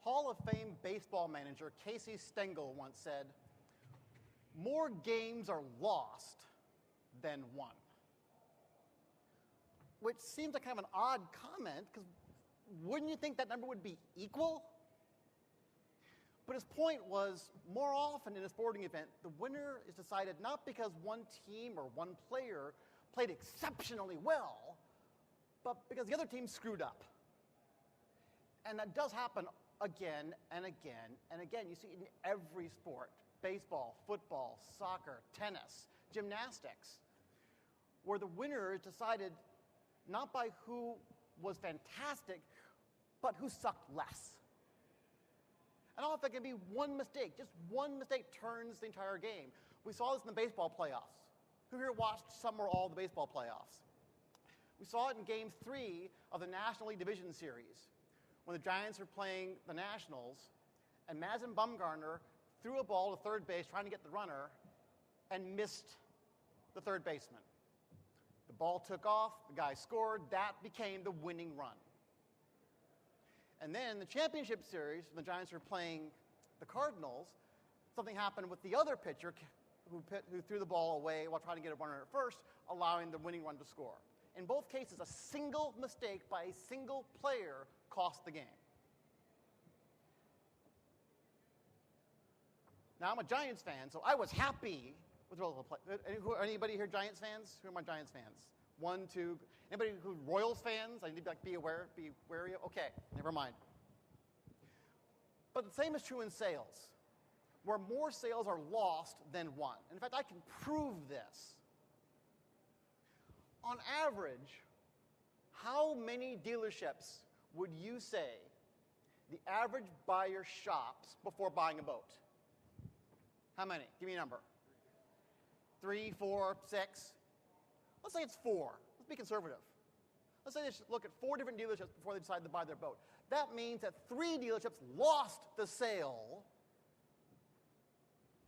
Hall of Fame baseball manager Casey Stengel once said, "More games are lost than won." Which seems like kind of an odd comment, because wouldn't you think that number would be equal? But his point was, more often in a sporting event, the winner is decided not because one team or one player played exceptionally well, but because the other team screwed up. And that does happen again and again and again. You see it in every sport: baseball, football, soccer, tennis, gymnastics, where the winner is decided not by who was fantastic, but who sucked less. And often it can be one mistake. Just one mistake turns the entire game. We saw this in the baseball playoffs. Who here watched some or all of the baseball playoffs? We saw it in Game 3 of the National League Division Series, when the Giants were playing the Nationals, and Madison Bumgarner threw a ball to third base trying to get the runner and missed the third baseman. The ball took off, the guy scored, that became the winning run. And then in the championship series, when the Giants were playing the Cardinals, something happened with the other pitcher who threw the ball away while trying to get a runner at first, allowing the winning run to score. In both cases, a single mistake by a single player cost the game. Now, I'm a Giants fan, so I was happy with the play. Anybody here Giants fans? Who are my Giants fans? 1, 2. Anybody who Royals fans? I need to be wary of. Okay, never mind. But the same is true in sales, where more sales are lost than won. In fact, I can prove this. On average, how many dealerships would you say the average buyer shops before buying a boat? How many? Give me a number. 3, 4, 6. Let's say it's 4. Let's be conservative. Let's say they should look at 4 different dealerships before they decide to buy their boat. That means that 3 dealerships lost the sale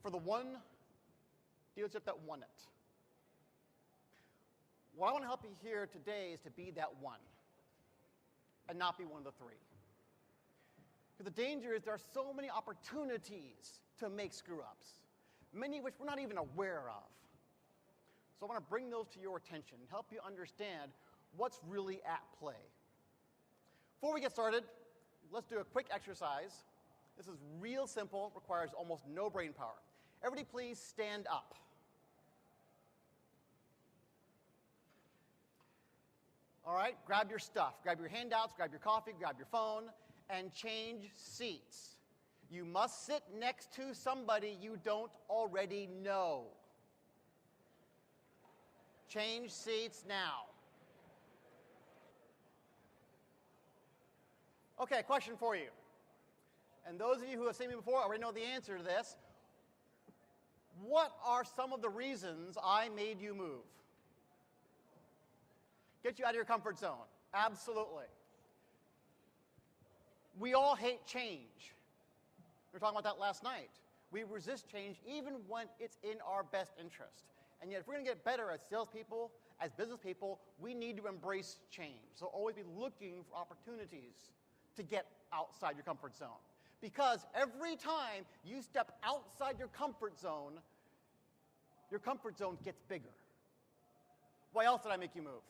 for the one dealership that won it. What I want to help you here today is to be that one and not be one of the 3. Because the danger is there are so many opportunities to make screw-ups, many of which we're not even aware of. So I want to bring those to your attention and help you understand what's really at play. Before we get started, let's do a quick exercise. This is real simple, requires almost no brain power. Everybody please stand up. All right, grab your stuff. Grab your handouts, grab your coffee, grab your phone, and change seats. You must sit next to somebody you don't already know. Change seats now. Okay, question for you. And those of you who have seen me before already know the answer to this. What are some of the reasons I made you move? Get you out of your comfort zone. Absolutely. We all hate change. We were talking about that last night. We resist change even when it's in our best interest. And yet, if we're going to get better as salespeople, as business people, we need to embrace change. So always be looking for opportunities to get outside your comfort zone. Because every time you step outside your comfort zone gets bigger. Why else did I make you move?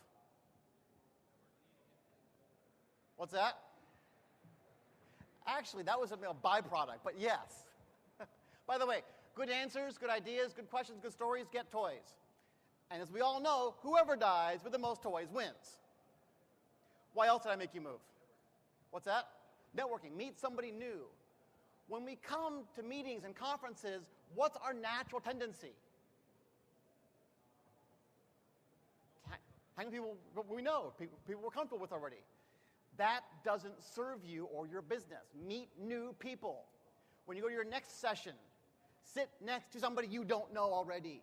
What's that? Actually, that was a byproduct, but yes. By the way, good answers, good ideas, good questions, good stories get toys. And as we all know, whoever dies with the most toys wins. Why else did I make you move? What's that? Networking. Meet somebody new. When we come to meetings and conferences, what's our natural tendency? Hang with people we know, people we're comfortable with already. That doesn't serve you or your business. Meet new people. When you go to your next session, sit next to somebody you don't know already.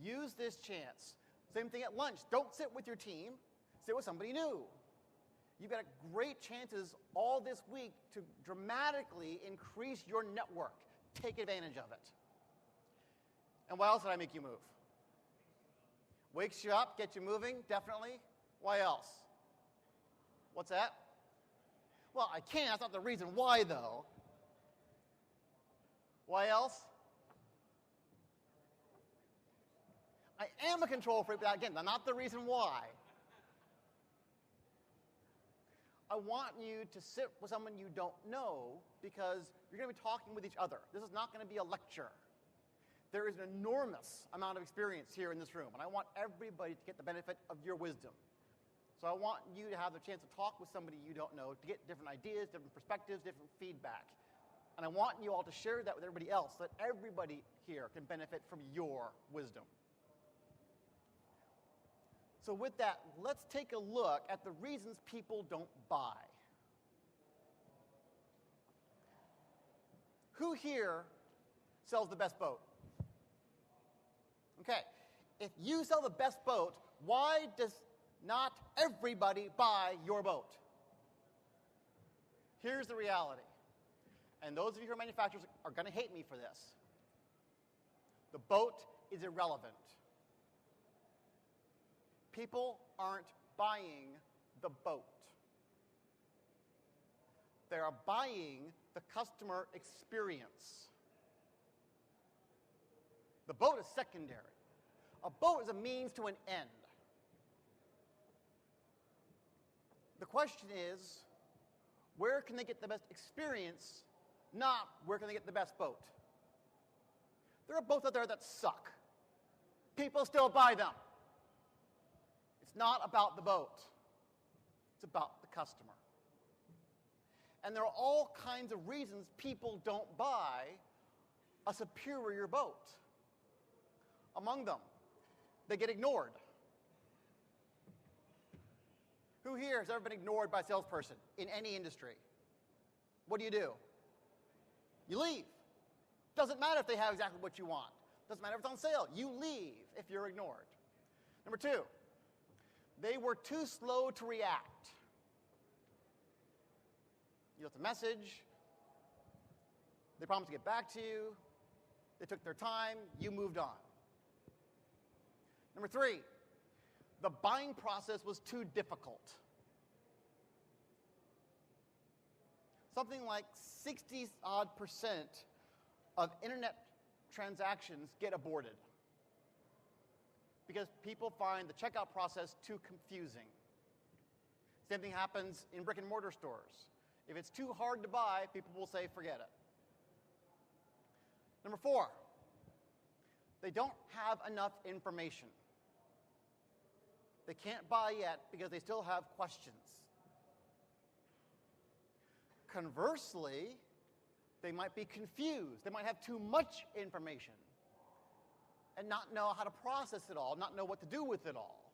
Use this chance. Same thing at lunch. Don't sit with your team. Sit with somebody new. You've got great chances all this week to dramatically increase your network. Take advantage of it. And why else did I make you move? Wakes you up, gets you moving, definitely. Why else? What's that? Well, I can. That's not the reason why, though. Why else? I am a control freak, but again, not the reason why. I want you to sit with someone you don't know because you're going to be talking with each other. This is not going to be a lecture. There is an enormous amount of experience here in this room, and I want everybody to get the benefit of your wisdom. So I want you to have the chance to talk with somebody you don't know, to get different ideas, different perspectives, different feedback. And I want you all to share that with everybody else so that everybody here can benefit from your wisdom. So with that, let's take a look at the reasons people don't buy. Who here sells the best boat? Okay, if you sell the best boat, why does not everybody buy your boat? Here's the reality. And those of you who are manufacturers are going to hate me for this. The boat is irrelevant. People aren't buying the boat. They are buying the customer experience. The boat is secondary. A boat is a means to an end. The question is, where can they get the best experience, not where can they get the best boat? There are boats out there that suck. People still buy them. It's not about the boat. It's about the customer. And there are all kinds of reasons people don't buy a superior boat. Among them, they get ignored. Who here has ever been ignored by a salesperson in any industry? What do? You leave. Doesn't matter if they have exactly what you want. Doesn't matter if it's on sale. You leave if you're ignored. Number two, they were too slow to react. You left a message. They promised to get back to you. They took their time. You moved on. Number three, the buying process was too difficult. Something like 60-odd% of internet transactions get aborted because people find the checkout process too confusing. Same thing happens in brick and mortar stores. If it's too hard to buy, people will say, forget it. Number four, they don't have enough information. They can't buy yet because they still have questions. Conversely, they might be confused. They might have too much information and not know how to process it all, not know what to do with it all.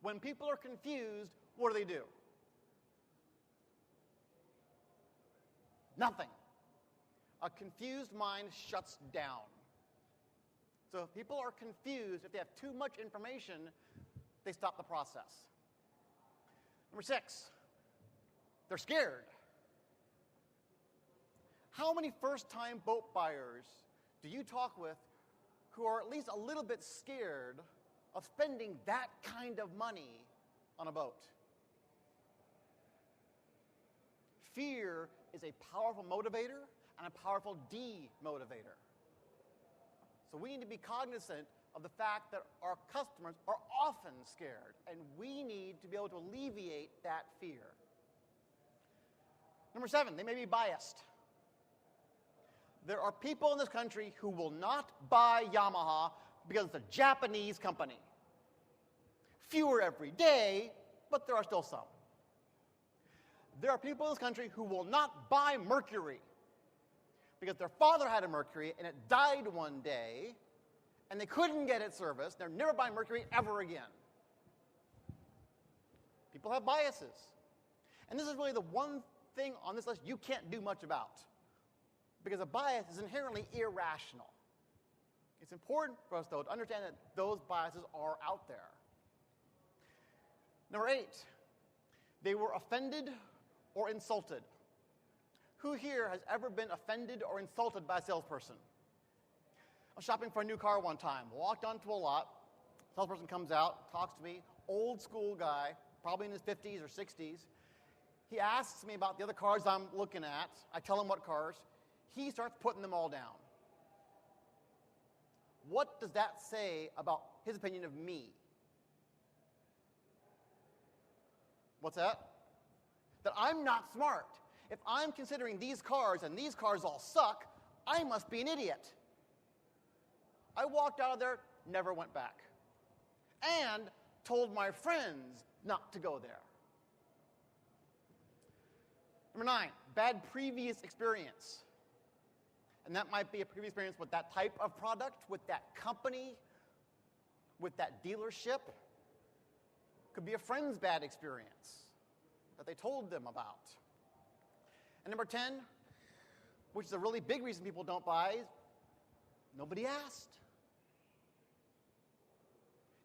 When people are confused, what do? Nothing. A confused mind shuts down. So if people are confused, if they have too much information, they stop the process. Number six, they're scared. How many first-time boat buyers do you talk with who are at least a little bit scared of spending that kind of money on a boat? Fear is a powerful motivator and a powerful demotivator. So we need to be cognizant of the fact that our customers are often scared, and we need to be able to alleviate that fear. Number seven, they may be biased. There are people in this country who will not buy Yamaha because it's a Japanese company. Fewer every day, but there are still some. There are people in this country who will not buy Mercury because their father had a Mercury and it died one day and they couldn't get it serviced. They're never buying Mercury ever again. People have biases. And this is really the one thing on this list you can't do much about, because a bias is inherently irrational. It's important for us, though, to understand that those biases are out there. Number eight, they were offended or insulted. Who here has ever been offended or insulted by a salesperson? I was shopping for a new car one time, walked onto a lot, salesperson comes out, talks to me, old school guy, probably in his 50s or 60s. He asks me about the other cars I'm looking at. I tell him what cars. He starts putting them all down. What does that say about his opinion of me? What's that? That I'm not smart. If I'm considering these cars and these cars all suck, I must be an idiot. I walked out of there, never went back. And told my friends not to go there. Number 9, bad previous experience. And that might be a previous experience with that type of product, with that company, with that dealership. Could be a friend's bad experience that they told them about. And number 10, which is a really big reason people don't buy, nobody asked.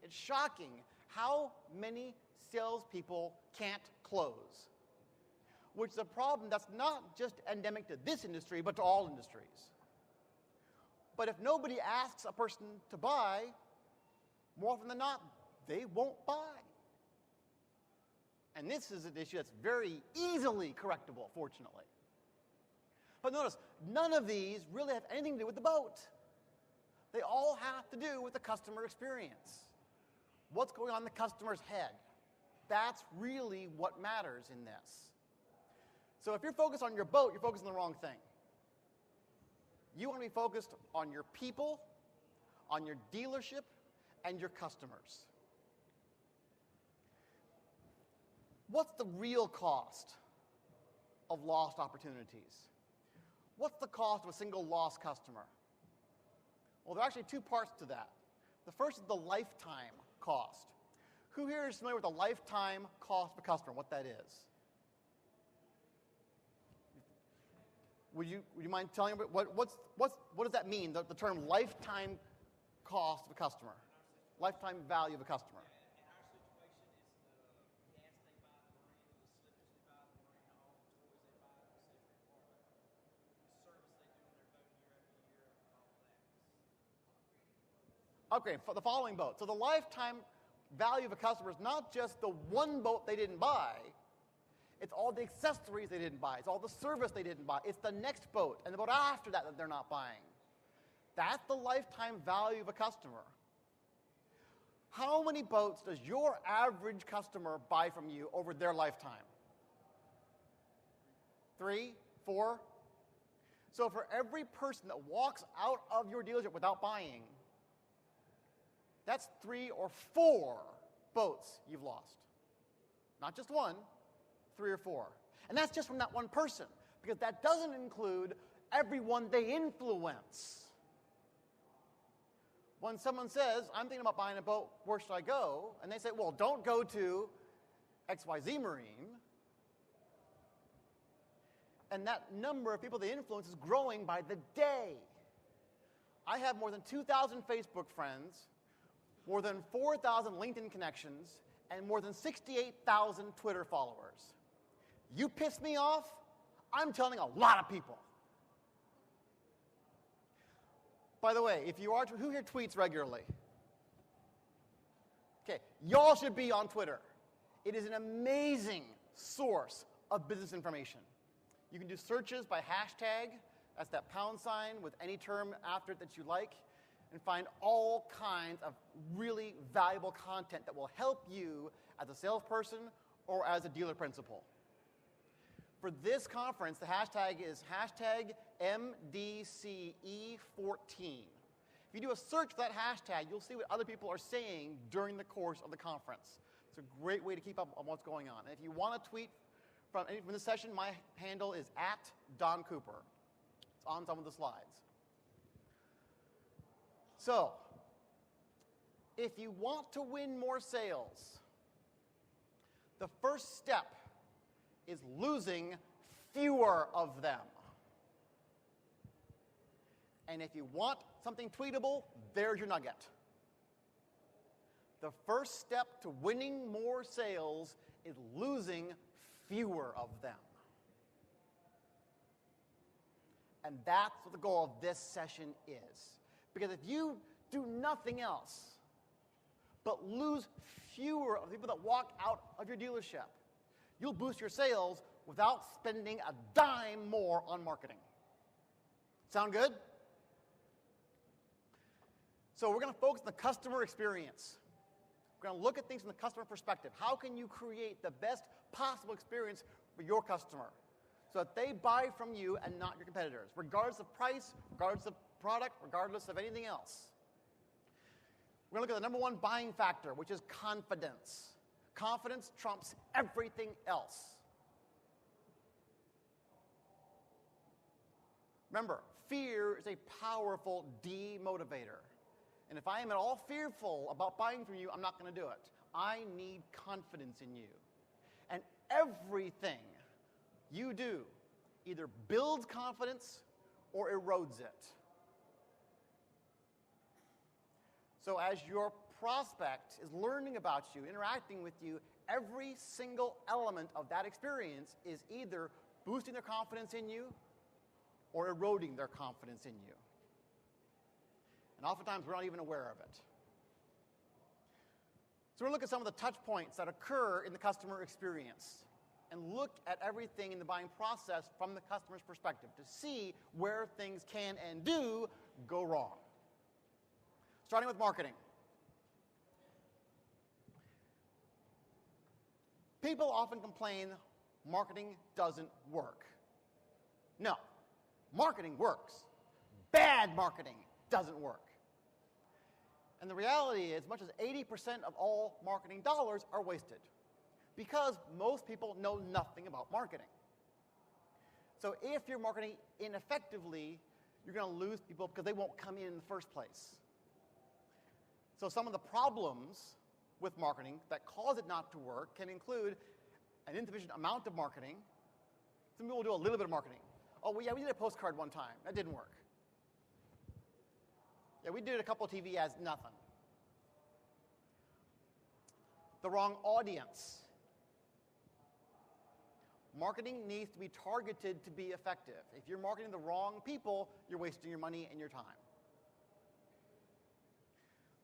It's shocking how many salespeople can't close, which is a problem that's not just endemic to this industry, but to all industries. But if nobody asks a person to buy, more often than not, they won't buy. And this is an issue that's very easily correctable, fortunately. But notice, none of these really have anything to do with the boat. They all have to do with the customer experience. What's going on in the customer's head? That's really what matters in this. So if you're focused on your boat, you're focused on the wrong thing. You want to be focused on your people, on your dealership, and your customers. What's the real cost of lost opportunities? What's the cost of a single lost customer? Well, there are actually two parts to that. The first is the lifetime cost. Who here is familiar with the lifetime cost of a customer, what that is? Would you mind telling me what does that mean, the term lifetime cost of a customer? Lifetime value of a customer. Okay, for the following boat. So the lifetime value of a customer is not just the one boat they didn't buy. It's all the accessories they didn't buy. It's all the service they didn't buy. It's the next boat and the boat after that that they're not buying. That's the lifetime value of a customer. How many boats does your average customer buy from you over their lifetime? 3, 4? So for every person that walks out of your dealership without buying, that's 3 or 4 boats you've lost. Not just one, 3 or 4. And that's just from that one person, because that doesn't include everyone they influence. When someone says, I'm thinking about buying a boat, where should I go? And they say, well, don't go to XYZ Marine. And that number of people they influence is growing by the day. I have more than 2,000 Facebook friends, more than 4,000 LinkedIn connections, and more than 68,000 Twitter followers. You piss me off, I'm telling a lot of people. By the way, if you are, who here tweets regularly? Okay, y'all should be on Twitter. It is an amazing source of business information. You can do searches by hashtag, that's that pound sign with any term after it that you like, and find all kinds of really valuable content that will help you as a salesperson or as a dealer principal. For this conference, the hashtag is hashtag MDCE14. If you do a search for that hashtag, you'll see what other people are saying during the course of the conference. It's a great way to keep up on what's going on. And if you want to tweet from this session, my handle is @DonCooper. It's on some of the slides. So, if you want to win more sales, the first step is losing fewer of them. And if you want something tweetable, there's your nugget. The first step to winning more sales is losing fewer of them. And that's what the goal of this session is. Because if you do nothing else but lose fewer of the people that walk out of your dealership, you'll boost your sales without spending a dime more on marketing. Sound good? So we're going to focus on the customer experience. We're going to look at things from the customer perspective. How can you create the best possible experience for your customer so that they buy from you and not your competitors, regardless of price, regardless of product, regardless of anything else? We're going to look at the number one buying factor, which is confidence. Confidence trumps everything else. Remember, fear is a powerful demotivator. And if I am at all fearful about buying from you, I'm not going to do it. I need confidence in you. And everything you do either builds confidence or erodes it. So as your prospect is learning about you, interacting with you, every single element of that experience is either boosting their confidence in you or eroding their confidence in you. And oftentimes we're not even aware of it. So we're going to look at some of the touch points that occur in the customer experience and look at everything in the buying process from the customer's perspective to see where things can and do go wrong. Starting with marketing. People often complain marketing doesn't work. No, marketing works. Bad marketing doesn't work. And the reality is, as much as 80% of all marketing dollars are wasted because most people know nothing about marketing. So if you're marketing ineffectively, you're going to lose people because they won't come in the first place. So some of the problems with marketing that cause it not to work can include an insufficient amount of marketing. Some people do a little bit of marketing. Oh, well, yeah, we did a postcard one time. That didn't work. Yeah, we did a couple of TV ads, nothing. The wrong audience. Marketing needs to be targeted to be effective. If you're marketing the wrong people, you're wasting your money and your time.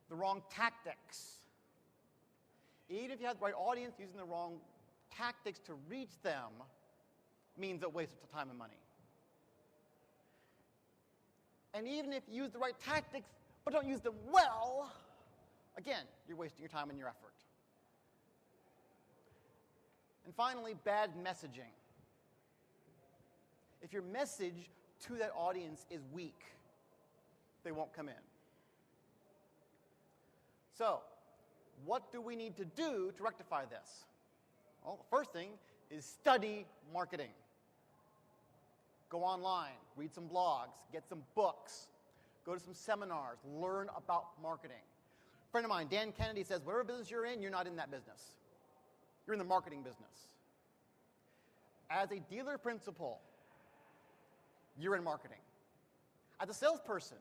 The wrong tactics. Even if you have the right audience, using the wrong tactics to reach them means a waste of time and money. And even if you use the right tactics, but don't use them well, again, you're wasting your time and your effort. And finally, bad messaging. If your message to that audience is weak, they won't come in. So, what do we need to do to rectify this? Well, the first thing is study marketing. Go online, read some blogs, get some books, go to some seminars, learn about marketing. A friend of mine, Dan Kennedy, says, whatever business you're in, you're not in that business. You're in the marketing business. As a dealer principal, you're in marketing. As a salesperson,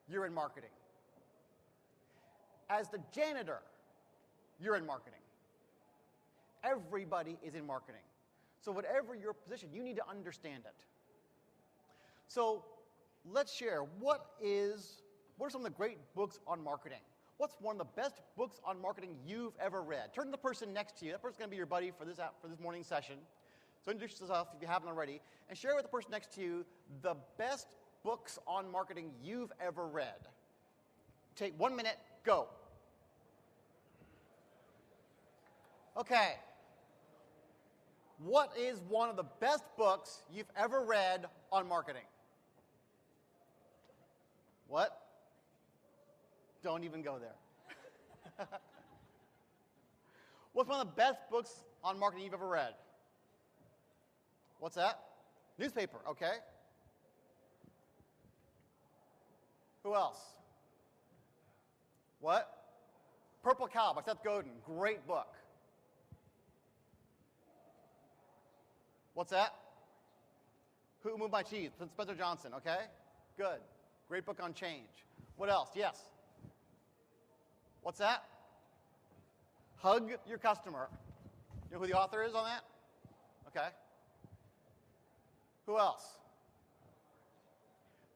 you're in marketing. As the janitor, you're in marketing. Everybody is in marketing. So whatever your position, you need to understand it. So let's share what are some of the great books on marketing? What's one of the best books on marketing you've ever read? Turn to the person next to you. That person's going to be your buddy for this morning's session. So introduce yourself if you haven't already, and share with the person next to you the best books on marketing you've ever read. Take 1 minute, go. Okay. What is one of the best books you've ever read on marketing? What? Don't even go there. What's one of the best books on marketing you've ever read? What's that? Newspaper, okay. Who else? What? Purple Cow by Seth Godin, great book. What's that? Who Moved My Cheese, Spencer Johnson, okay? Good. Great book on change. What else? Yes. What's that? Hug Your Customer. You know who the author is on that? Okay. Who else?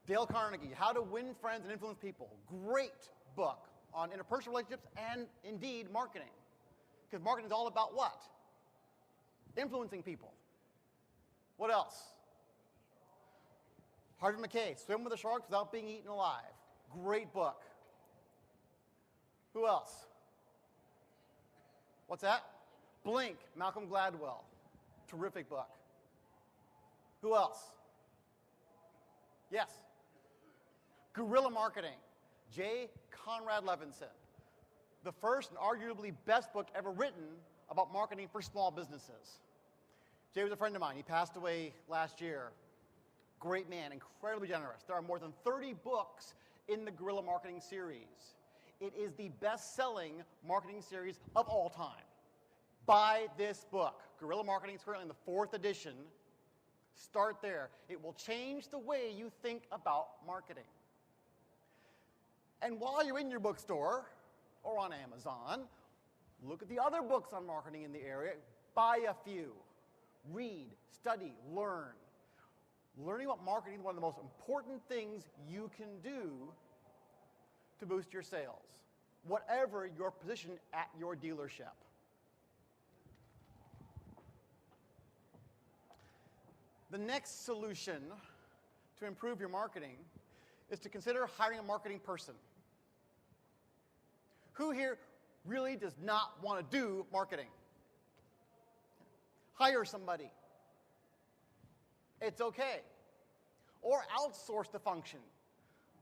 Dale Carnegie, How to Win Friends and Influence People. Great book on interpersonal relationships and, indeed, marketing. Because marketing is all about what? Influencing people. What else? Harvey McKay, Swim with the Sharks Without Being Eaten Alive. Great book. Who else? What's that? Blink, Malcolm Gladwell. Terrific book. Who else? Yes. Guerilla Marketing, J. Conrad Levinson. The first and arguably best book ever written about marketing for small businesses. Jay was a friend of mine. He passed away last year. Great man, incredibly generous. There are more than 30 books in the Guerilla Marketing series. It is the best-selling marketing series of all time. Buy this book. Guerrilla Marketing is currently in the 4th edition. Start there. It will change the way you think about marketing. And while you're in your bookstore or on Amazon, look at the other books on marketing in the area. Buy a few. Read, study, learn. Learning about marketing is one of the most important things you can do to boost your sales, whatever your position at your dealership. The next solution to improve your marketing is to consider hiring a marketing person. Who here really does not want to do marketing? Hire somebody. It's okay. Or outsource the function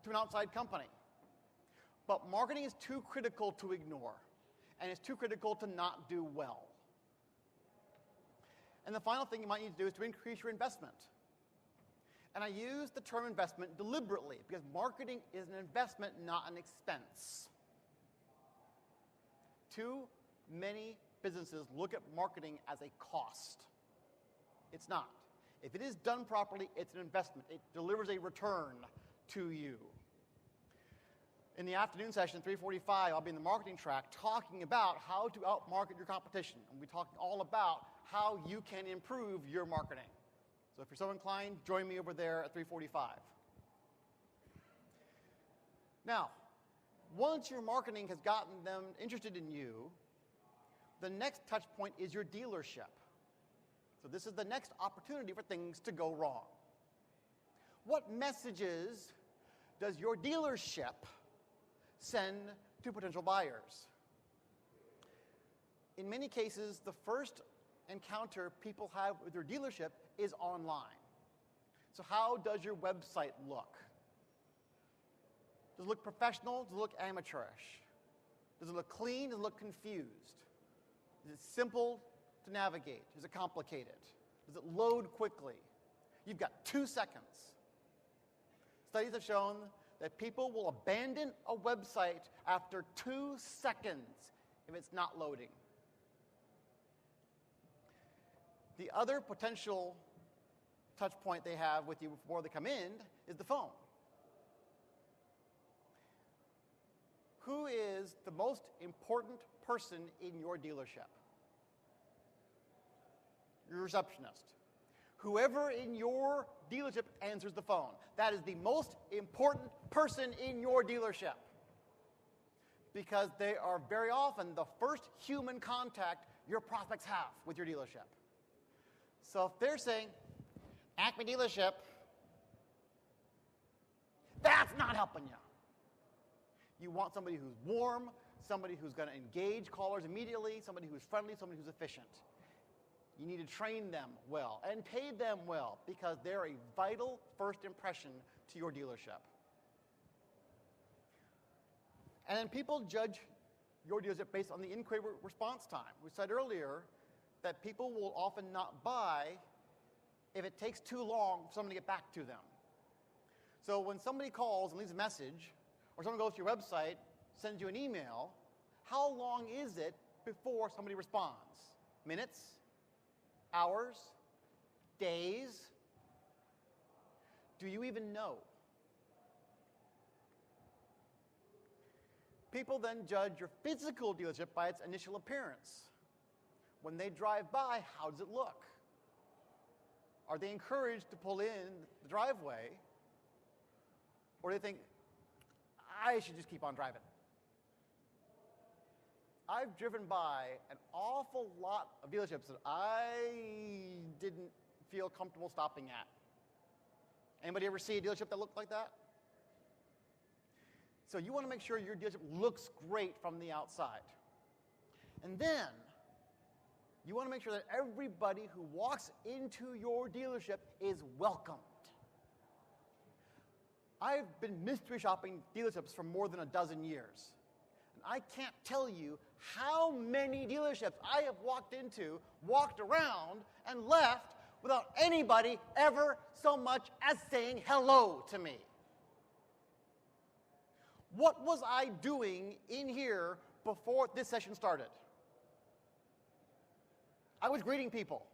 to an outside company. But marketing is too critical to ignore, and it's too critical to not do well. And the final thing you might need to do is to increase your investment. And I use the term investment deliberately because marketing is an investment, not an expense. Too many businesses look at marketing as a cost. It's not. If it is done properly, it's an investment. It delivers a return to you. In the afternoon session, 3:45, I'll be in the marketing track talking about how to outmarket your competition. And we'll be talking all about how you can improve your marketing. So if you're so inclined, join me over there at 3:45. Now, once your marketing has gotten them interested in you, the next touch point is your dealership. So this is the next opportunity for things to go wrong. What messages does your dealership send to potential buyers? In many cases, the first encounter people have with your dealership is online. So how does your website look? Does it look professional? Does it look amateurish? Does it look clean? Does it look confused? Is it simple to navigate? Is it complicated? Does it load quickly? You've got 2 seconds. Studies have shown that people will abandon a website after 2 seconds if it's not loading. The other potential touch point they have with you before they come in is the phone. Who is the most important person in your dealership? Your receptionist. Whoever in your dealership answers the phone. That is the most important person in your dealership. Because they are very often the first human contact your prospects have with your dealership. So if they're saying, Acme dealership, that's not helping you. You want somebody who's warm, somebody who's going to engage callers immediately, somebody who's friendly, somebody who's efficient. You need to train them well and pay them well because they're a vital first impression to your dealership. And then people judge your dealership based on the inquiry response time. We said earlier that people will often not buy if it takes too long for someone to get back to them. So when somebody calls and leaves a message, or someone goes to your website, sends you an email, how long is it before somebody responds? Minutes? Hours? Days? Do you even know? People then judge your physical dealership by its initial appearance. When they drive by, how does it look? Are they encouraged to pull in the driveway? Or do they think, I should just keep on driving? I've driven by an awful lot of dealerships that I didn't feel comfortable stopping at. Anybody ever see a dealership that looked like that? So you want to make sure your dealership looks great from the outside. And then you want to make sure that everybody who walks into your dealership is welcomed. I've been mystery shopping dealerships for more than a dozen years. And I can't tell you how many dealerships I have walked into, walked around, and left without anybody ever so much as saying hello to me. What was I doing in here before this session started? I was greeting people.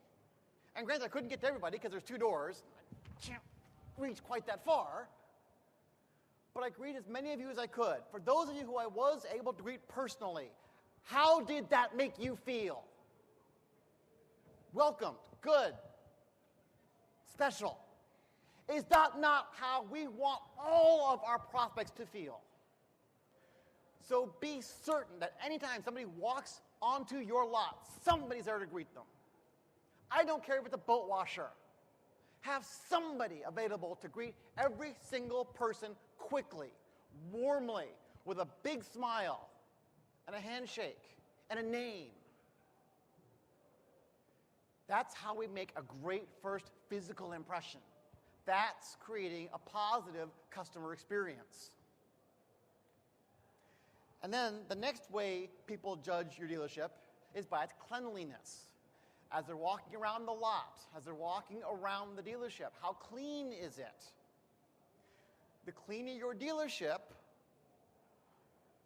And granted, I couldn't get to everybody because there's 2 doors. I can't reach quite that far. But I greeted as many of you as I could. For those of you who I was able to greet personally, how did that make you feel? Welcomed, good, special. Is that not how we want all of our prospects to feel? So be certain that anytime somebody walks onto your lot, somebody's there to greet them. I don't care if it's a boat washer. Have somebody available to greet every single person quickly, warmly, with a big smile and a handshake and a name. That's how we make a great first physical impression. That's creating a positive customer experience. And then the next way people judge your dealership is by its cleanliness. As they're walking around the lot, as they're walking around the dealership, how clean is it? The cleaner your dealership,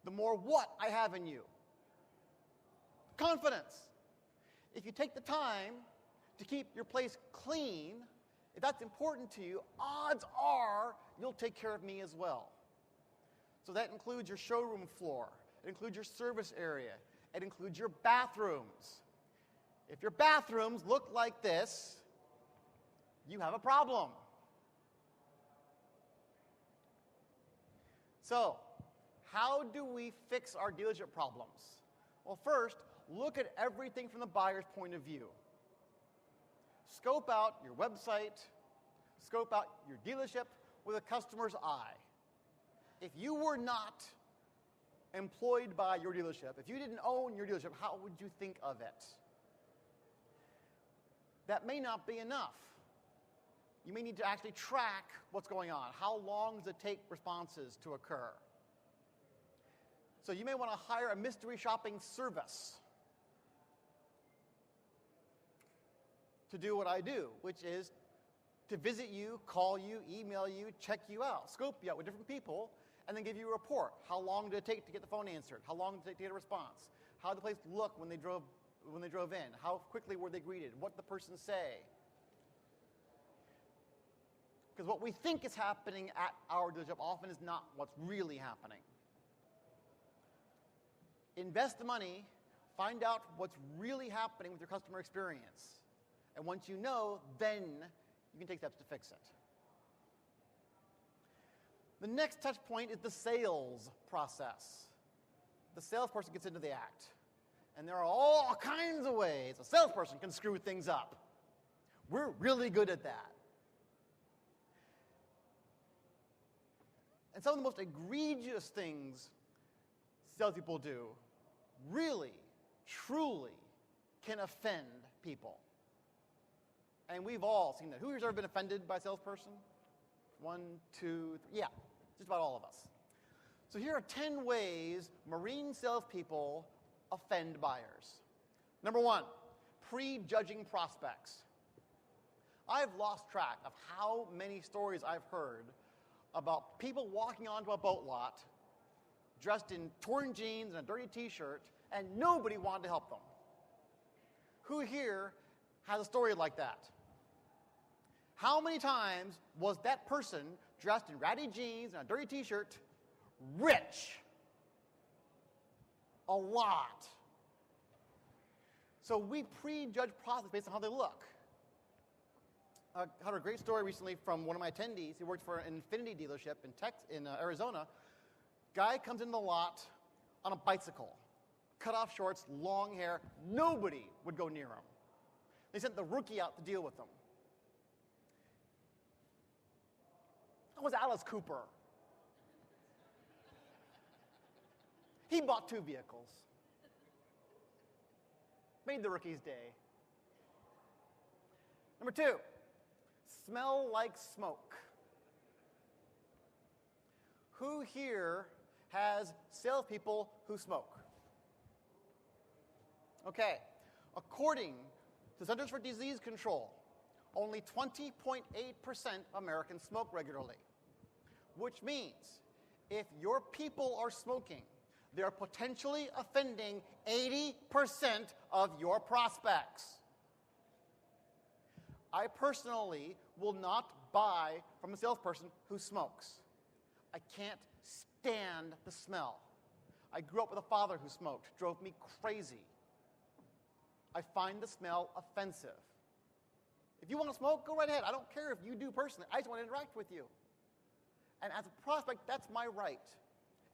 the more what I have in you? Confidence. If you take the time to keep your place clean, if that's important to you, odds are you'll take care of me as well. So that includes your showroom floor. It includes your service area. It includes your bathrooms. If your bathrooms look like this, you have a problem. So, how do we fix our dealership problems? Well, first, look at everything from the buyer's point of view. Scope out your website, scope out your dealership with a customer's eye. If you were not employed by your dealership, if you didn't own your dealership, how would you think of it? That may not be enough. You may need to actually track what's going on. How long does it take responses to occur? So you may want to hire a mystery shopping service to do what I do, which is to visit you, call you, email you, check you out, scope you out with different people, and then give you a report. How long did it take to get the phone answered? How long did it take to get a response? How did the place look when they drove in? How quickly were they greeted? What did the person say? Because what we think is happening at our dealership often is not what's really happening. Invest the money, find out what's really happening with your customer experience. And once you know, then you can take steps to fix it. The next touch point is the sales process. The salesperson gets into the act. And there are all kinds of ways a salesperson can screw things up. We're really good at that. And some of the most egregious things salespeople do really, truly can offend people. And we've all seen that. Who here's ever been offended by a salesperson? 1, 2, 3. Yeah, just about all of us. So here are 10 ways marine salespeople offend buyers. Number 1, prejudging prospects. I've lost track of how many stories I've heard about people walking onto a boat lot dressed in torn jeans and a dirty t-shirt, and nobody wanted to help them. Who here has a story like that? How many times was that person dressed in ratty jeans and a dirty t-shirt rich? A lot. So we prejudge prospects based on how they look. I heard a great story recently from one of my attendees. He worked for an Infiniti dealership in Arizona. Guy comes into the lot on a bicycle, cut-off shorts, long hair. Nobody would go near him. They sent the rookie out to deal with him. was Alice Cooper? He bought 2 vehicles. Made the rookie's day. Number 2, smell like smoke. Who here has salespeople who smoke? Okay, according to Centers for Disease Control, only 20.8% of Americans smoke regularly, which means if your people are smoking, they're potentially offending 80% of your prospects. I personally will not buy from a salesperson who smokes. I can't stand the smell. I grew up with a father who smoked, drove me crazy. I find the smell offensive. If you want to smoke, go right ahead. I don't care if you do personally. I just want to interact with you. And as a prospect, that's my right.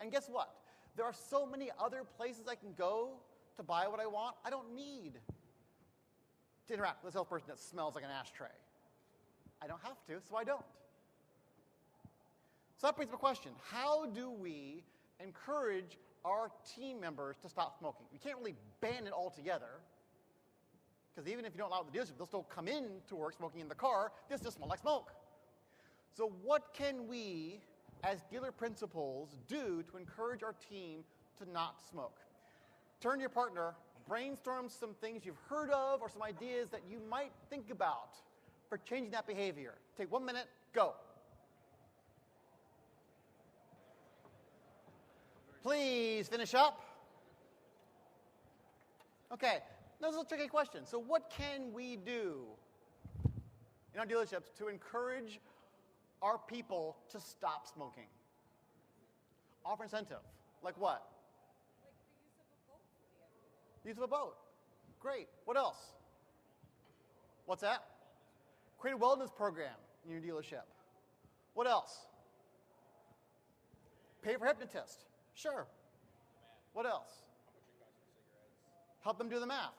And guess what? There are so many other places I can go to buy what I want. I don't need to interact with a salesperson that smells like an ashtray. I don't have to, so I don't. So that brings up a question. How do we encourage our team members to stop smoking? We can't really ban it altogether, because even if you don't allow the dealership, they'll still come in to work smoking in the car. This just smells like smoke. So what can we, as dealer principals, do to encourage our team to not smoke? Turn to your partner, brainstorm some things you've heard of or some ideas that you might think about for changing that behavior. Take 1 minute, go. Please finish up. Okay, this is a tricky question. So what can we do in our dealerships to encourage our people to stop smoking? Offer incentive. Like what? Like the use of a boat for the afternoon. Use of a boat. Great. What else? What's that? Create a wellness program in your dealership. What else? Pay for a hypnotist. Sure. What else? Help them do the math.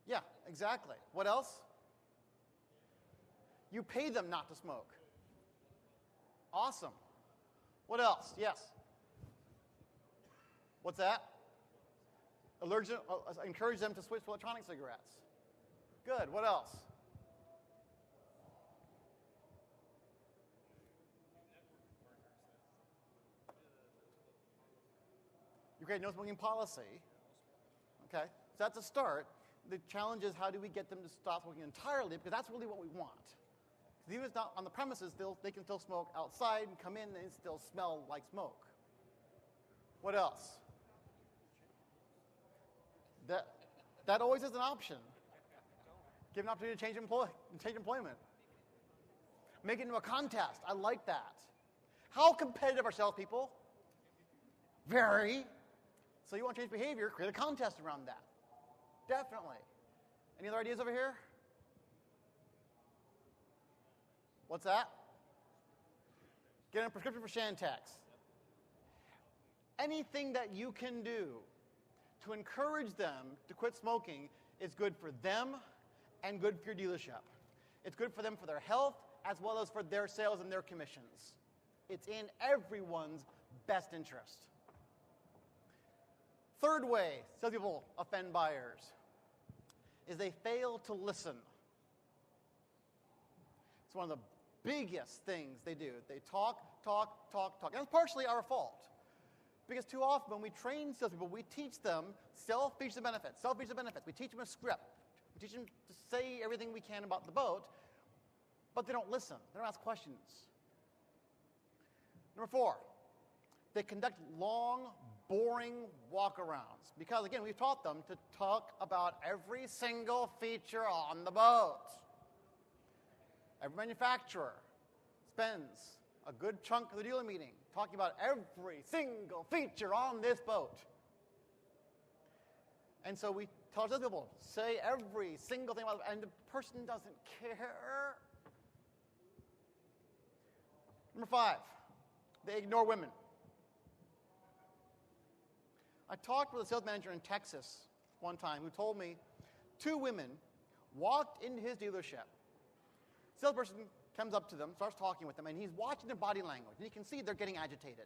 Yeah, exactly. What else? You pay them not to smoke. Awesome. What else? Yes. What's that? Encourage them to switch to electronic cigarettes. Good. What else? You create no smoking policy. Okay, so that's a start. The challenge is how do we get them to stop smoking entirely, because that's really what we want. Because even if it's not on the premises, they can still smoke outside and come in and it still smell like smoke. What else? That always is an option. Give an opportunity to change employment. Make it into a contest. I like that. How competitive are salespeople? Very. So you want to change behavior, create a contest around that. Definitely. Any other ideas over here? What's that? Get a prescription for Shantex. Anything that you can do to encourage them to quit smoking is good for them and good for your dealership. It's good for them for their health as well as for their sales and their commissions. It's in everyone's best interest. Third way salespeople offend buyers is they fail to listen. It's one of the biggest things they do. They talk. And it's partially our fault. Because too often when we train salespeople, we teach them sell features and benefits. We teach them a script. We teach them to say everything we can about the boat, but they don't listen. They don't ask questions. Number 4, they conduct long, boring walkarounds. Because, again, we've taught them to talk about every single feature on the boat. Every manufacturer spends a good chunk of the dealer meeting talking about every single feature on this boat. And so we tell our people, say every single thing about it, and the person doesn't care. Number 5, they ignore women. I talked with a sales manager in Texas one time who told me 2 women walked into his dealership Salesperson comes up to them, starts talking with them, and he's watching their body language, and you can see they're getting agitated.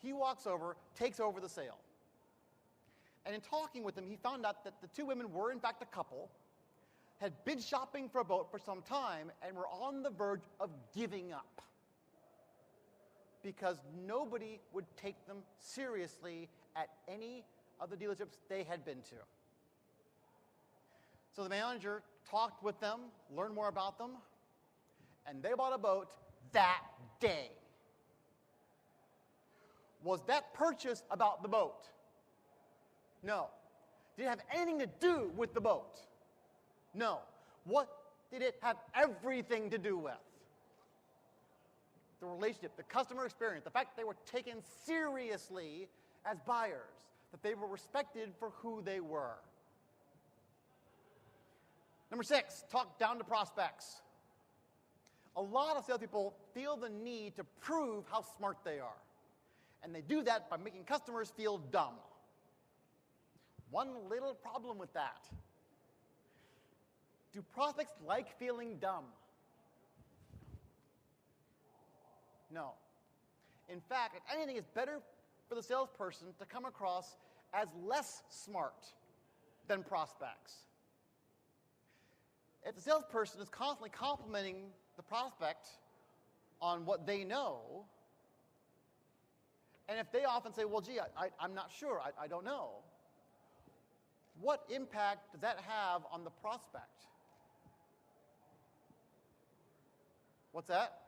He walks over, takes over the sale. And in talking with them, he found out that the two women were, in fact, a couple, had been shopping for a boat for some time, and were on the verge of giving up because nobody would take them seriously at any of the dealerships they had been to. So the manager talked with them, learned more about them, and they bought a boat that day. Was that purchase about the boat? No. Did it have anything to do with the boat? No. What did it have everything to do with? The relationship, the customer experience, the fact that they were taken seriously as buyers, that they were respected for who they were. Number 6, talk down to prospects. A lot of salespeople feel the need to prove how smart they are. And they do that by making customers feel dumb. One little problem with that. Do prospects like feeling dumb? No. In fact, if anything, it's better for the salesperson to come across as less smart than prospects. If the salesperson is constantly complimenting the prospect on what they know, and if they often say, well, gee, I'm not sure, I don't know, what impact does that have on the prospect? What's that?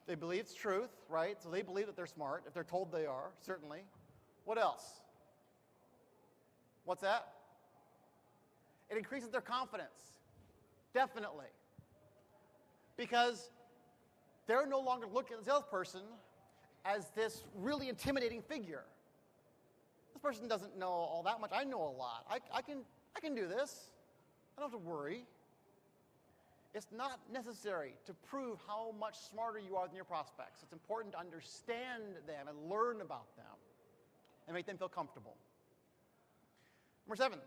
They believe it's truth, right? So they believe that they're smart, if they're told they are, certainly. What else? What's that? It increases their confidence, definitely. Because they're no longer looking at the salesperson as this really intimidating figure. This person doesn't know all that much. I know a lot. I can do this. I don't have to worry. It's not necessary to prove how much smarter you are than your prospects. It's important to understand them and learn about them and make them feel comfortable. Number 7,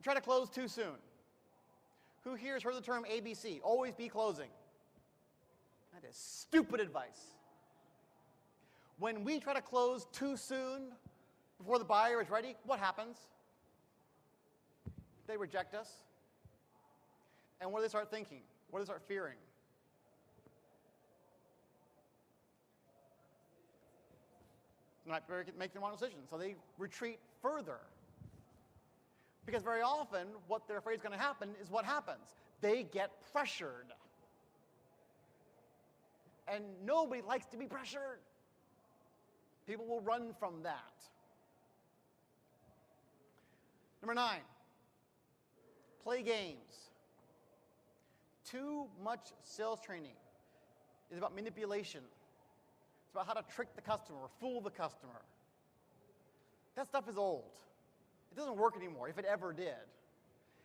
try to close too soon. Who here has heard the term ABC? Always be closing. That is stupid advice. When we try to close too soon, before the buyer is ready, what happens? They reject us. And what do they start thinking? What do they start fearing? They might make the wrong decision, so they retreat further. Because very often, what they're afraid is going to happen is what happens. They get pressured. And nobody likes to be pressured. People will run from that. Number 9, play games. Too much sales training is about manipulation. It's about how to trick the customer or fool the customer. That stuff is old. It doesn't work anymore, if it ever did.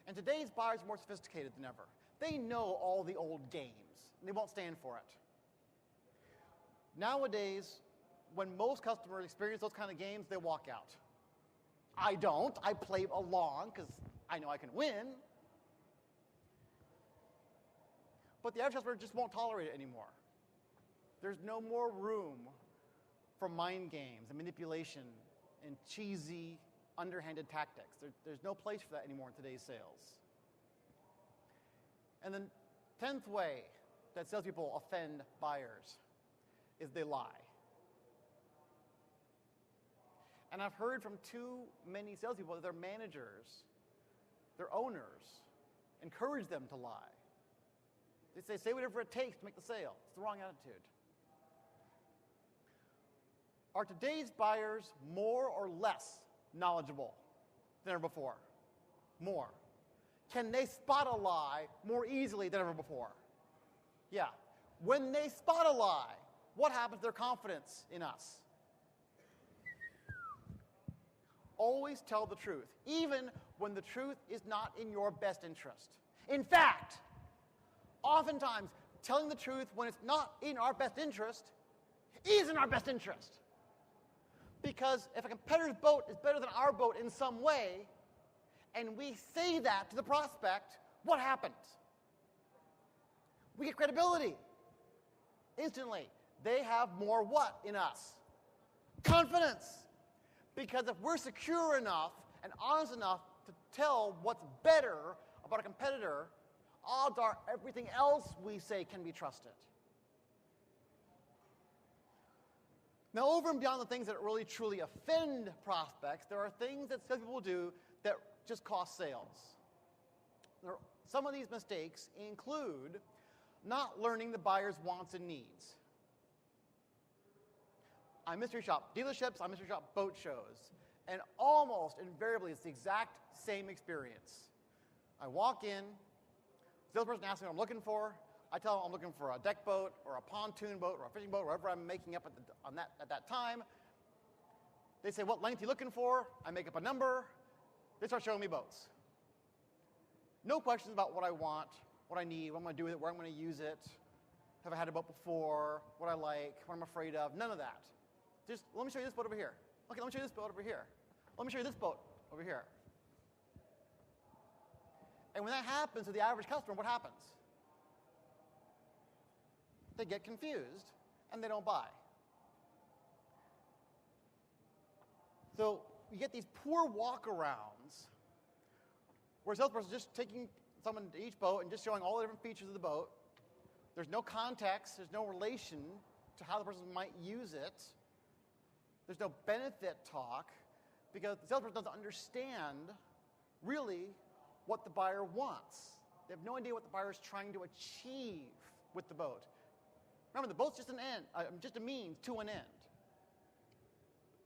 And today's buyers are more sophisticated than ever. They know all the old games, and they won't stand for it. Nowadays, when most customers experience those kind of games, they walk out. I don't. I play along because I know I can win. But the average customer just won't tolerate it anymore. There's no more room for mind games and manipulation and cheesy, underhanded tactics. There's no place for that anymore in today's sales. And the 10th way that salespeople offend buyers is they lie. And I've heard from too many salespeople that their managers, their owners, encourage them to lie. They say whatever it takes to make the sale. It's the wrong attitude. Are today's buyers more or less knowledgeable than ever before? More. Can they spot a lie more easily than ever before? Yeah. When they spot a lie, what happens to their confidence in us? Always tell the truth, even when the truth is not in your best interest. In fact, oftentimes, telling the truth when it's not in our best interest is in our best interest. Because if a competitor's boat is better than our boat in some way, and we say that to the prospect, what happens? We get credibility. Instantly. They have more what in us? Confidence. Because if we're secure enough and honest enough to tell what's better about a competitor, odds are everything else we say can be trusted. Now, over and beyond the things that really truly offend prospects, there are things that salespeople do that just cost sales. Some of these mistakes include not learning the buyer's wants and needs. I mystery shop dealerships, I mystery shop boat shows, and almost invariably it's the exact same experience. I walk in, salesperson asks me what I'm looking for. I tell them I'm looking for a deck boat or a pontoon boat or a fishing boat, whatever I'm making up at that time. They say, what length are you looking for? I make up a number. They start showing me boats. No questions about what I want, what I need, what I'm going to do with it, where I'm going to use it. Have I had a boat before? What I like, what I'm afraid of? None of that. Just, let me show you this boat over here. Okay, let me show you this boat over here. Let me show you this boat over here. And when that happens to the average customer, what happens? They get confused, and they don't buy. So you get these poor walk-arounds where a salesperson is just taking someone to each boat and just showing all the different features of the boat. There's no context. There's no relation to how the person might use it. There's no benefit talk because the salesperson doesn't understand really what the buyer wants. They have no idea what the buyer is trying to achieve with the boat. Remember, the boat's just just a means to an end.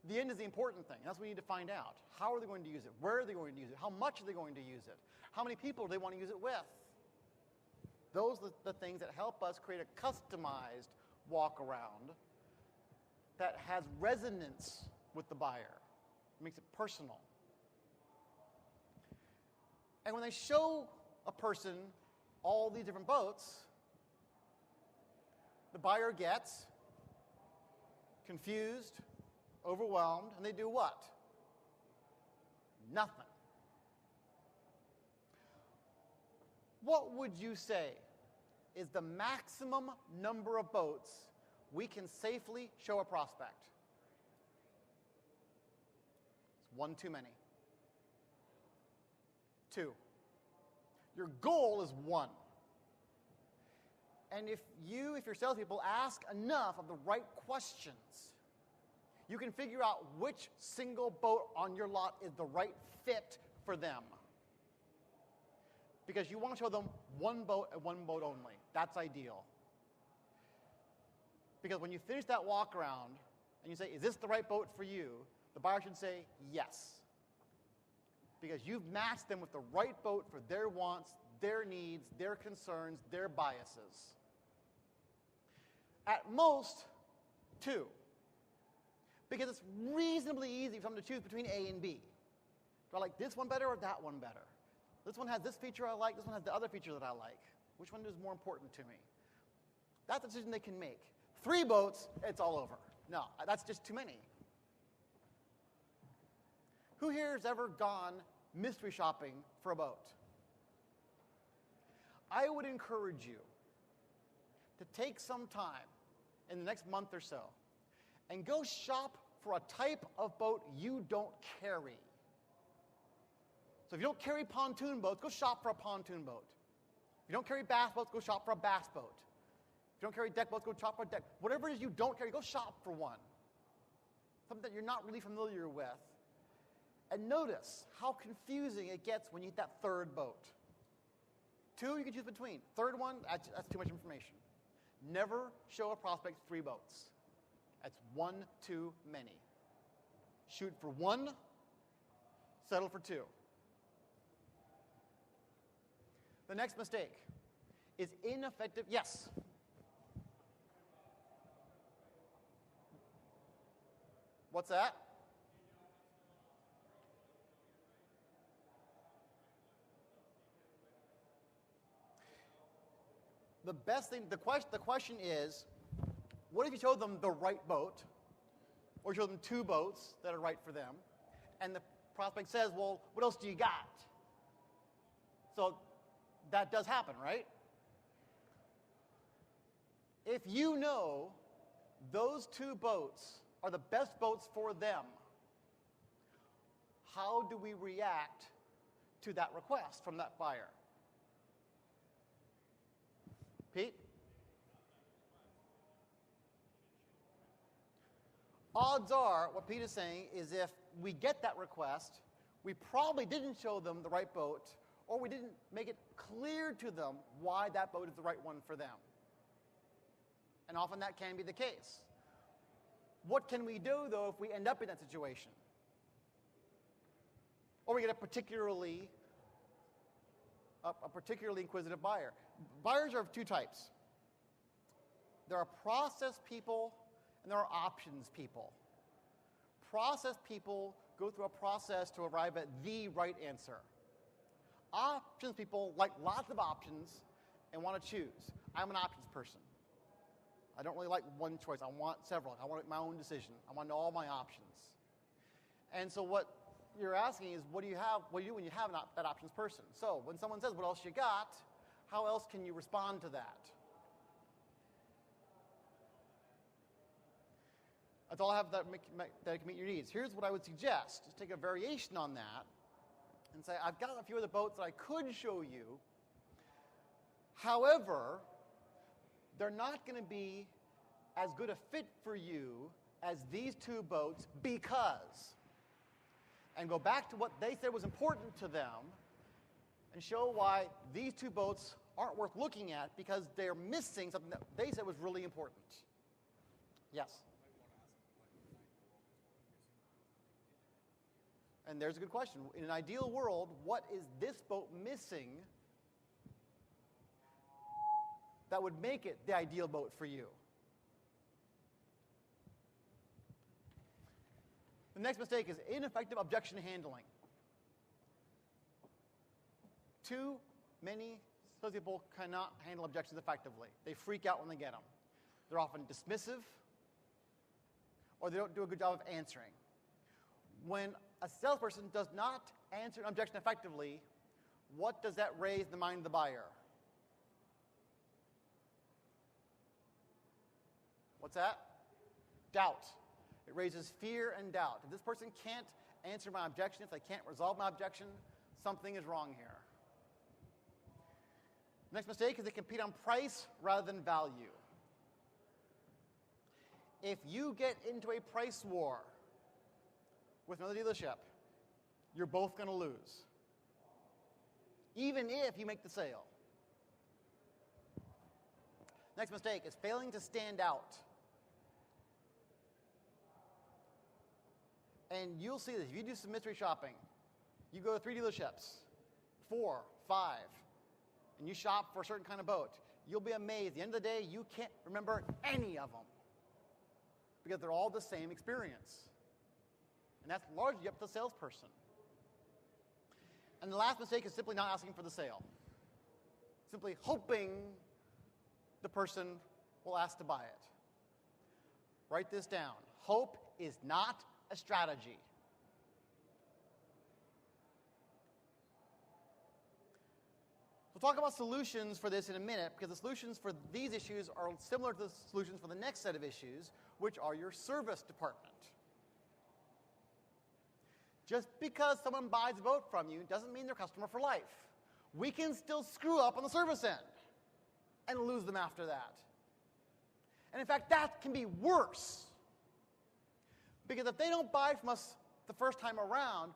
The end is the important thing. That's what we need to find out. How are they going to use it? Where are they going to use it? How much are they going to use it? How many people do they want to use it with? Those are the things that help us create a customized walk-around that has resonance with the buyer. It makes it personal. And when they show a person all these different boats, the buyer gets confused, overwhelmed, and they do what? Nothing. What would you say is the maximum number of boats we can safely show a prospect? It's one too many. 2. Your goal is 1. And if your salespeople ask enough of the right questions, you can figure out which single boat on your lot is the right fit for them. Because you want to show them one boat and one boat only. That's ideal. Because when you finish that walk around and you say, is this the right boat for you? The buyer should say yes. Because you've matched them with the right boat for their wants, their needs, their concerns, their biases. At most, 2. Because it's reasonably easy for someone to choose between A and B. Do I like this one better or that one better? This one has this feature I like, this one has the other feature that I like. Which one is more important to me? That's a decision they can make. 3 boats, it's all over. No, that's just too many. Who here has ever gone mystery shopping for a boat? I would encourage you to take some time in the next month or so and go shop for a type of boat you don't carry. So if you don't carry pontoon boats, go shop for a pontoon boat. If you don't carry bass boats, go shop for a bass boat. If you don't carry deck boats, go shop for a deck. Whatever it is you don't carry, go shop for one. Something that you're not really familiar with. And notice how confusing it gets when you hit that 3rd boat. 2 you can choose between. 3rd one, that's too much information. Never show a prospect 3 boats. That's 1 too many. Shoot for 1, settle for 2. The next mistake is ineffective. Yes? What's that? The best thing, the question is, what if you show them the right boat, or show them 2 boats that are right for them, and the prospect says, well, what else do you got? So that does happen, right? If you know those two boats are the best boats for them, how do we react to that request from that buyer? Pete? Odds are, what Pete is saying is if we get that request, we probably didn't show them the right boat, or we didn't make it clear to them why that boat is the right one for them. And often that can be the case. What can we do, though, if we end up in that situation? Or we get a particularly inquisitive buyer. Buyers are of two types. There are process people and there are options people. Process people go through a process to arrive at the right answer. Options people like lots of options and want to choose. I'm an options person. I don't really like one choice. I want several. I want to make my own decision. I want to know all my options. And so what you're asking is, what do you do when you have that options person? So when someone says, what else you got, how else can you respond to that? That's all I have that can meet your needs. Here's what I would suggest. Just take a variation on that and say, I've got a few other boats that I could show you. However, they're not going to be as good a fit for you as these two boats because. And go back to what they said was important to them and show why these two boats aren't worth looking at because they're missing something that they said was really important. Yes? And there's a good question. In an ideal world, what is this boat missing that would make it the ideal boat for you? The next mistake is ineffective objection handling. Too many salespeople cannot handle objections effectively. They freak out when they get them. They're often dismissive, or they don't do a good job of answering. When a salesperson does not answer an objection effectively, what does that raise in the mind of the buyer? What's that? Doubt. It raises fear and doubt. If this person can't answer my objection, if they can't resolve my objection, something is wrong here. Next mistake is they compete on price rather than value. If you get into a price war with another dealership, you're both going to lose, even if you make the sale. Next mistake is failing to stand out. And you'll see this. If you do some mystery shopping, you go to 3 dealerships, 4, 5, and you shop for a certain kind of boat, you'll be amazed. At the end of the day, you can't remember any of them because they're all the same experience. And that's largely up to the salesperson. And the last mistake is simply not asking for the sale. Simply hoping the person will ask to buy it. Write this down. Hope is not a strategy. We'll talk about solutions for this in a minute because the solutions for these issues are similar to the solutions for the next set of issues, which are your service department. Just because someone buys a boat from you doesn't mean they're a customer for life. We can still screw up on the service end and lose them after that. And in fact, that can be worse. Because if they don't buy from us the first time around,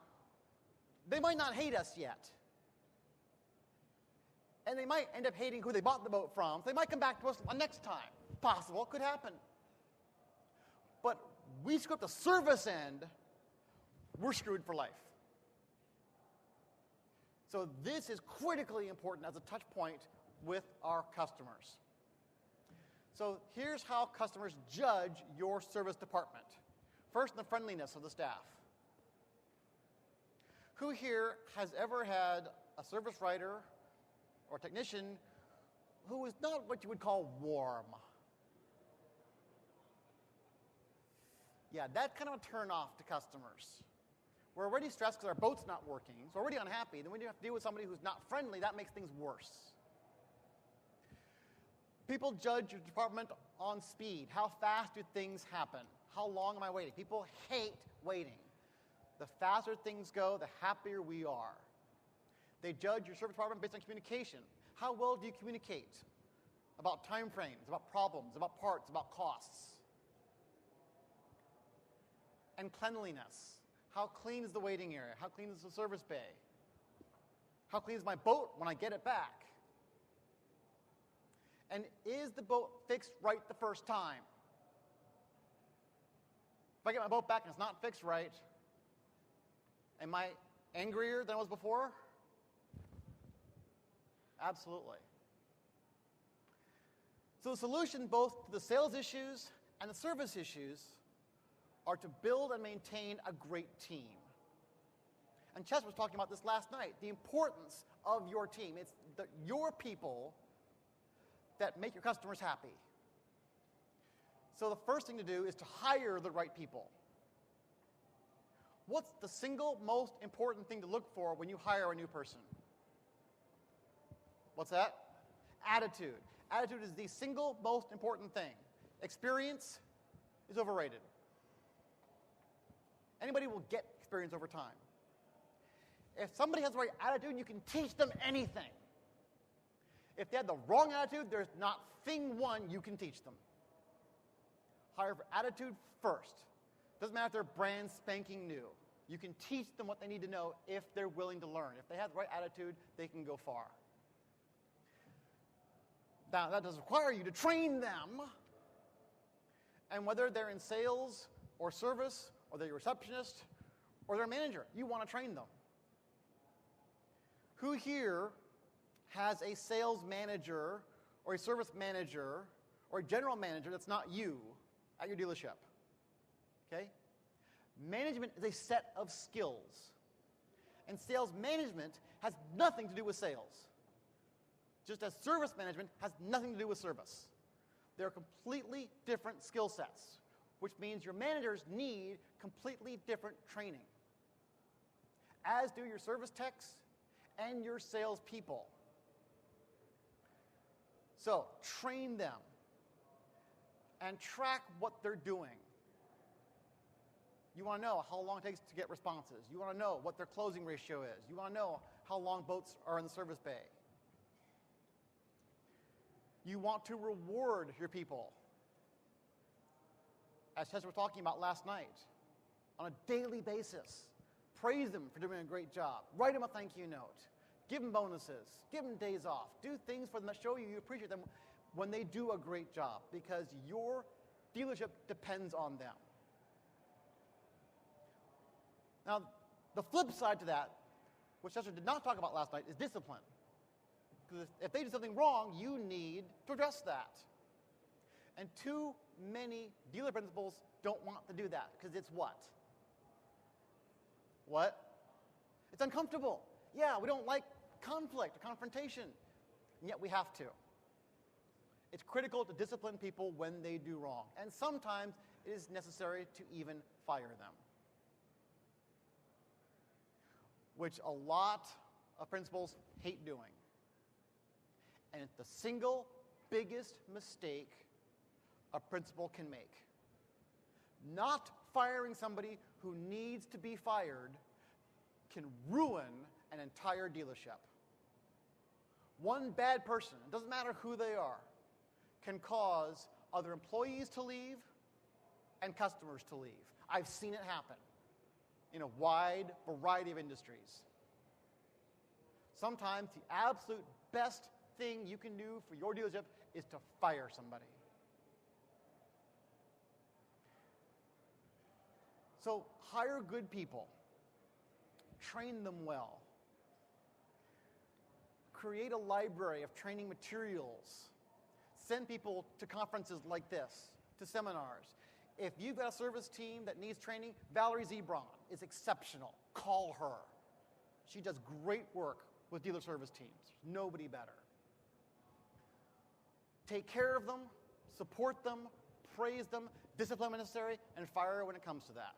they might not hate us yet. And they might end up hating who they bought the boat from. So they might come back to us next time. Possible, could happen. But we screw up the service end, we're screwed for life. So this is critically important as a touch point with our customers. So here's how customers judge your service department. First, the friendliness of the staff. Who here has ever had a service writer or technician who was not what you would call warm? Yeah, that's kind of a turn off to customers. We're already stressed because our boat's not working, so we're already unhappy. Then when you have to deal with somebody who's not friendly, that makes things worse. People judge your department on speed. How fast do things happen? How long am I waiting? People hate waiting. The faster things go, the happier we are. They judge your service department based on communication. How well do you communicate about time frames, about problems, about parts, about costs? And cleanliness. How clean is the waiting area? How clean is the service bay? How clean is my boat when I get it back? And is the boat fixed right the first time? If I get my boat back and it's not fixed right, am I angrier than I was before? Absolutely. So the solution both to the sales issues and the service issues are to build and maintain a great team. And Chester was talking about this last night, the importance of your team. It's your people that make your customers happy. So the first thing to do is to hire the right people. What's the single most important thing to look for when you hire a new person? What's that? Attitude. Attitude is the single most important thing. Experience is overrated. Anybody will get experience over time. If somebody has the right attitude, you can teach them anything. If they have the wrong attitude, there's not thing one you can teach them. Hire for attitude first. Doesn't matter if they're brand spanking new. You can teach them what they need to know if they're willing to learn. If they have the right attitude, they can go far. Now, that does require you to train them. And whether they're in sales or service, or they're a receptionist, or they're a manager, you want to train them. Who here has a sales manager, or a service manager, or a general manager that's not you at your dealership? Okay? Management is a set of skills. And sales management has nothing to do with sales. Just as service management has nothing to do with service. They're completely different skill sets, which means your managers need completely different training, as do your service techs and your salespeople. So train them and track what they're doing. You want to know how long it takes to get responses. You want to know what their closing ratio is. You want to know how long boats are in the service bay. You want to reward your people, as Chester was talking about last night, on a daily basis. Praise them for doing a great job. Write them a thank you note. Give them bonuses. Give them days off. Do things for them that show you appreciate them when they do a great job, because your dealership depends on them. Now, the flip side to that, which Chester did not talk about last night, is discipline. Because if they do something wrong, you need to address that. And too many dealer principals don't want to do that, because it's what? What? It's uncomfortable. Yeah, we don't like conflict or confrontation, and yet we have to. It's critical to discipline people when they do wrong, and sometimes it is necessary to even fire them, which a lot of principals hate doing. And it's the single biggest mistake a principal can make. Not firing somebody who needs to be fired can ruin an entire dealership. One bad person, it doesn't matter who they are, can cause other employees to leave and customers to leave. I've seen it happen in a wide variety of industries. Sometimes the absolute best thing you can do for your dealership is to fire somebody. So hire good people. Train them well. Create a library of training materials. Send people to conferences like this, to seminars. If you've got a service team that needs training, Valerie Zebron is exceptional. Call her. She does great work with dealer service teams. Nobody better. Take care of them, support them, praise them, discipline when necessary, and fire when it comes to that.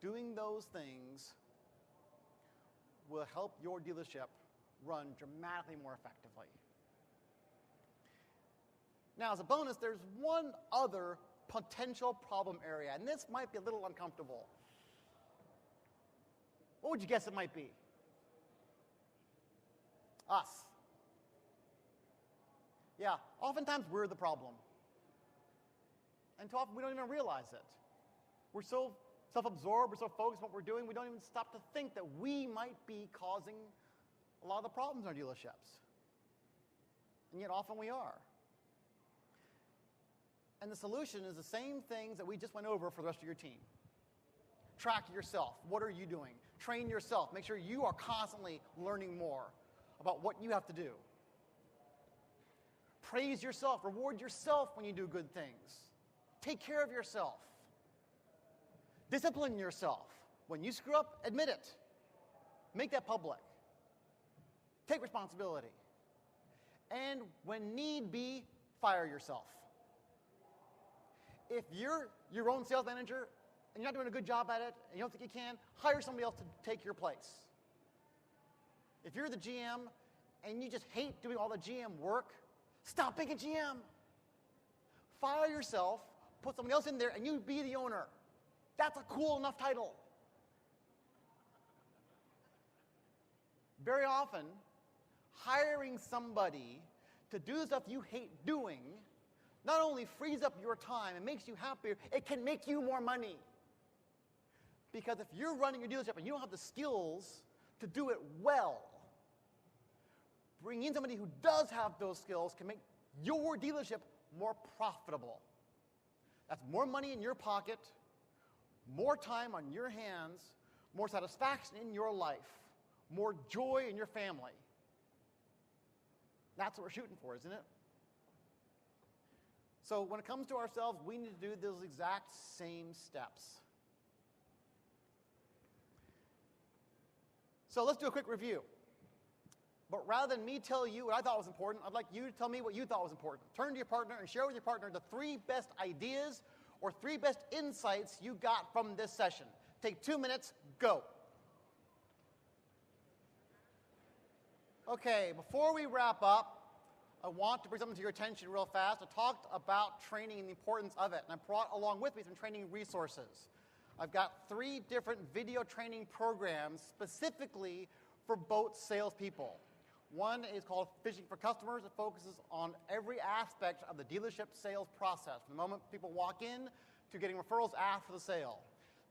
Doing those things will help your dealership run dramatically more effectively. Now, as a bonus, there's one other potential problem area, and this might be a little uncomfortable. What would you guess it might be? Us. Yeah, oftentimes we're the problem. And too often we don't even realize it. We're so self-absorbed, we're so focused on what we're doing, we don't even stop to think that we might be causing a lot of the problems in our dealerships. And yet often we are. And the solution is the same things that we just went over for the rest of your team. Track yourself. What are you doing? Train yourself. Make sure you are constantly learning more about what you have to do. Praise yourself. Reward yourself when you do good things. Take care of yourself. Discipline yourself. When you screw up, admit it. Make that public. Take responsibility. And when need be, fire yourself. If you're your own sales manager and you're not doing a good job at it and you don't think you can, hire somebody else to take your place. If you're the GM and you just hate doing all the GM work, stop being a GM. Fire yourself, put somebody else in there, and you be the owner. That's a cool enough title. Very often, hiring somebody to do the stuff you hate doing not only frees up your time and makes you happier, it can make you more money. Because if you're running your dealership and you don't have the skills to do it well, bringing in somebody who does have those skills can make your dealership more profitable. That's more money in your pocket, more time on your hands, more satisfaction in your life, more joy in your family. That's what we're shooting for, isn't it? So when it comes to ourselves, we need to do those exact same steps. So let's do a quick review. But rather than me tell you what I thought was important, I'd like you to tell me what you thought was important. Turn to your partner and share with your partner the 3 best ideas or 3 best insights you got from this session. Take 2 minutes, go. Okay, before we wrap up, I want to bring something to your attention real fast. I talked about training and the importance of it, and I brought along with me some training resources. I've got 3 different video training programs specifically for boat salespeople. One is called Fishing for Customers. It focuses on every aspect of the dealership sales process, from the moment people walk in to getting referrals after the sale.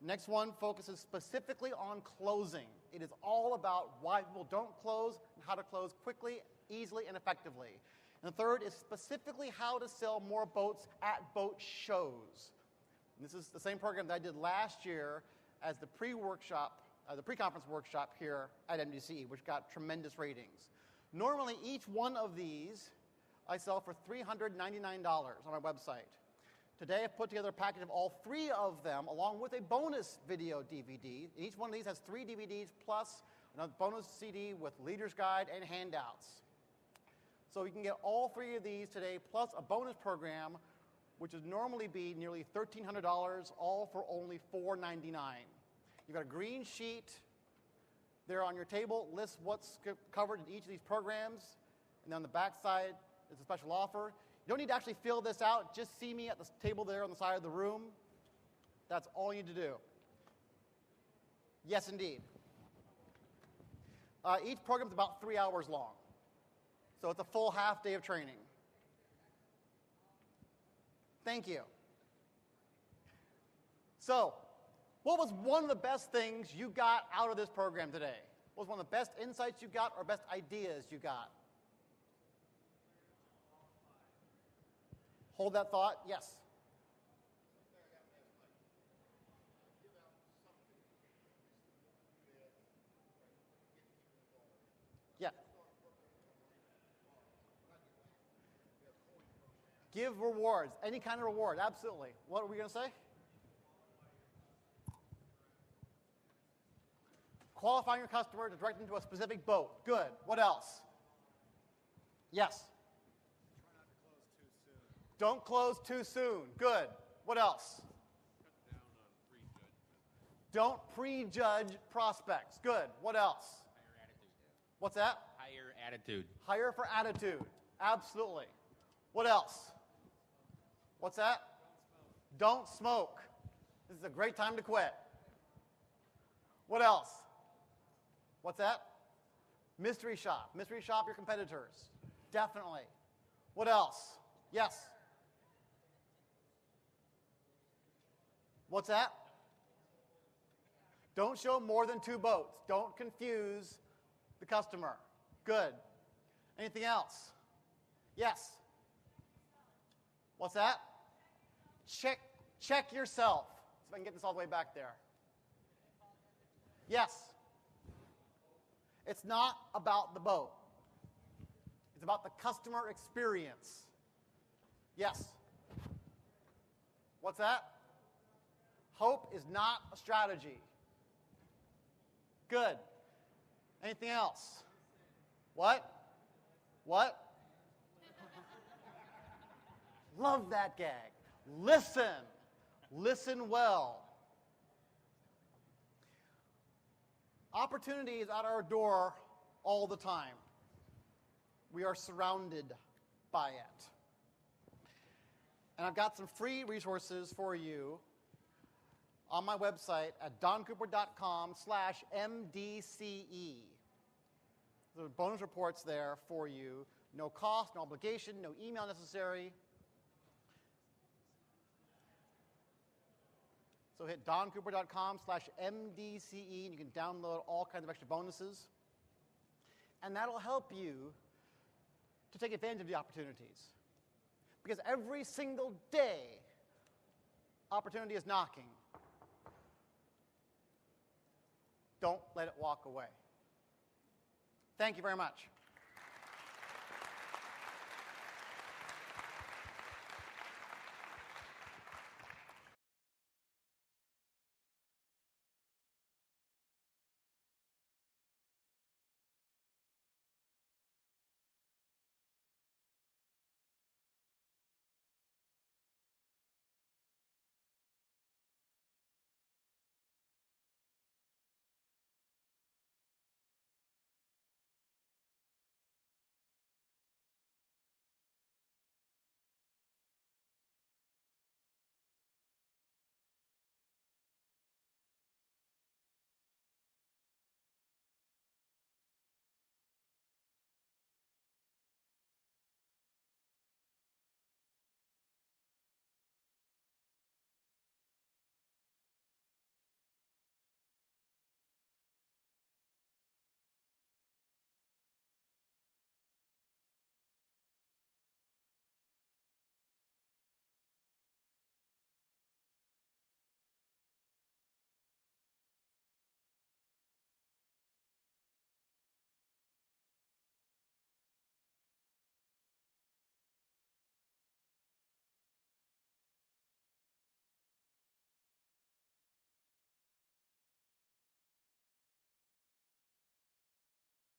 The next one focuses specifically on closing. It is all about why people don't close and how to close quickly, easily, and effectively. And the third is specifically how to sell more boats at boat shows. And this is the same program that I did last year as the pre-conference workshop here at MDC, which got tremendous ratings. Normally, each one of these I sell for $399 on my website. Today, I've put together a package of all 3 of them, along with a bonus video DVD. Each one of these has 3 DVDs plus another bonus CD with leader's guide and handouts. So you can get all 3 of these today, plus a bonus program, which would normally be nearly $1,300, all for only $499. You've got a green sheet there on your table, lists what's covered in each of these programs, and then on the back side is a special offer. You don't need to actually fill this out. Just see me at the table there on the side of the room. That's all you need to do. Yes, indeed. Each program is about 3 hours long. So it's a full half day of training. Thank you. So, what was one of the best things you got out of this program today? What was one of the best insights you got or best ideas you got? Hold that thought. Yes. Yeah. Give rewards. Any kind of reward. Absolutely. What are we going to say? Qualifying your customer to direct them to a specific boat. Good. What else? Yes. Don't close too soon. Good. What else? Cut down on prejudgment. Don't prejudge prospects. Good. What else? Higher attitude. What's that? Higher attitude. Hire for attitude. Absolutely. What else? What's that? Don't smoke. This is a great time to quit. What else? What's that? Mystery shop. Mystery shop your competitors. Definitely. What else? Yes. What's that? Don't show more than 2 boats. Don't confuse the customer. Good. Anything else? Yes. What's that? Check yourself. See if I can get this all the way back there. Yes. It's not about the boat. It's about the customer experience. Yes. What's that? Hope is not a strategy. Good. Anything else? What? What? Love that gag. Listen. Listen well. Opportunity is at our door all the time. We are surrounded by it. And I've got some free resources for you on my website at doncooper.com/MDCE. There are bonus reports there for you. No cost, no obligation, no email necessary. So hit doncooper.com/MDCE and you can download all kinds of extra bonuses. And that'll help you to take advantage of the opportunities. Because every single day, opportunity is knocking. Don't let it walk away. Thank you very much.